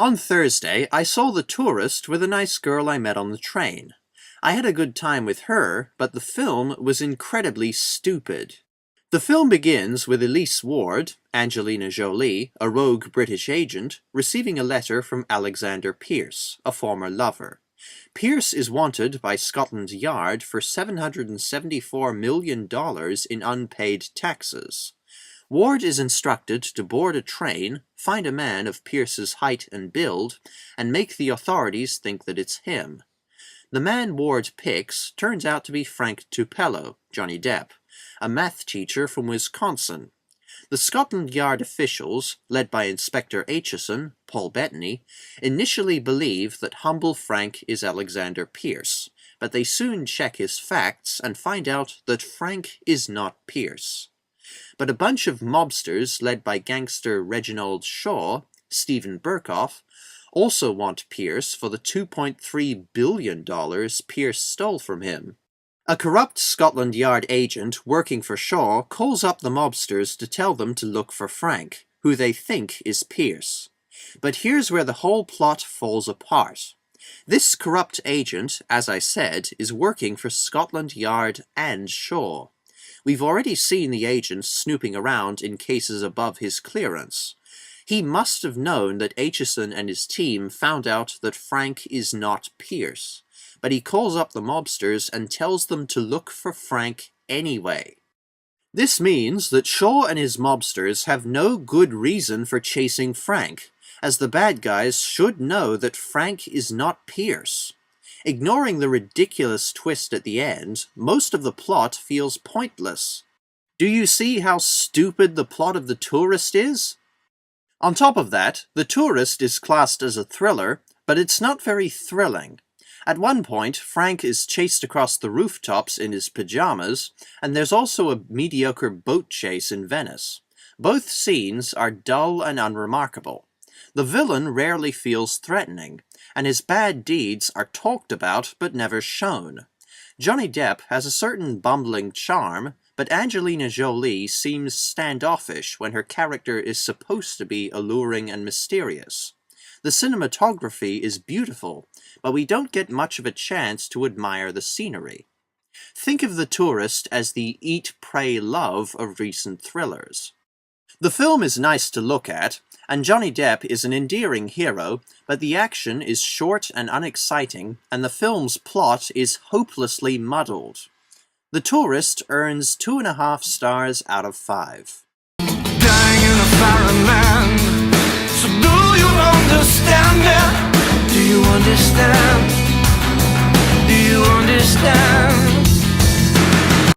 On Thursday, I saw The Tourist with a nice girl I met on the train. I had a good time with her, but the film was incredibly stupid. The film begins with Elise Ward, Angelina Jolie, a rogue British agent, receiving a letter from Alexander Pierce, a former lover. Pierce is wanted by Scotland Yard for $774 million in unpaid taxes. Ward is instructed to board a train, find a man of Pierce's height and build, and make the authorities think that it's him. The man Ward picks turns out to be Frank Tupelo, Johnny Depp, a math teacher from Wisconsin. The Scotland Yard officials, led by Inspector Aitchison, Paul Bettany, initially believe that humble Frank is Alexander Pierce, but they soon check his facts and find out that Frank is not Pierce. But a bunch of mobsters led by gangster Reginald Shaw, Stephen Burkoff, also want Pierce for the $2.3 billion Pierce stole from him. A corrupt Scotland Yard agent working for Shaw calls up the mobsters to tell them to look for Frank, who they think is Pierce. But here's where the whole plot falls apart. This corrupt agent, as I said, is working for Scotland Yard and Shaw. We've already seen the agent snooping around in cases above his clearance. He must have known that Aitchison and his team found out that Frank is not Pierce, but he calls up the mobsters and tells them to look for Frank anyway. This means that Shaw and his mobsters have no good reason for chasing Frank, as the bad guys should know that Frank is not Pierce. Ignoring the ridiculous twist at the end, most of the plot feels pointless. Do you see how stupid the plot of The Tourist is? On top of that, The Tourist is classed as a thriller, but it's not very thrilling. At one point, Frank is chased across the rooftops in his pajamas, and there's also a mediocre boat chase in Venice. Both scenes are dull and unremarkable. The villain rarely feels threatening, and his bad deeds are talked about but never shown. Johnny Depp has a certain bumbling charm, but Angelina Jolie seems standoffish when her character is supposed to be alluring and mysterious. The cinematography is beautiful, but we don't get much of a chance to admire the scenery. Think of The Tourist as the Eat, Pray, Love of recent thrillers. The film is nice to look at, and Johnny Depp is an endearing hero, but the action is short and unexciting, and the film's plot is hopelessly muddled. The Tourist earns 2.5 stars out of 5. Dying in a foreign land. So do you understand it? Do you understand?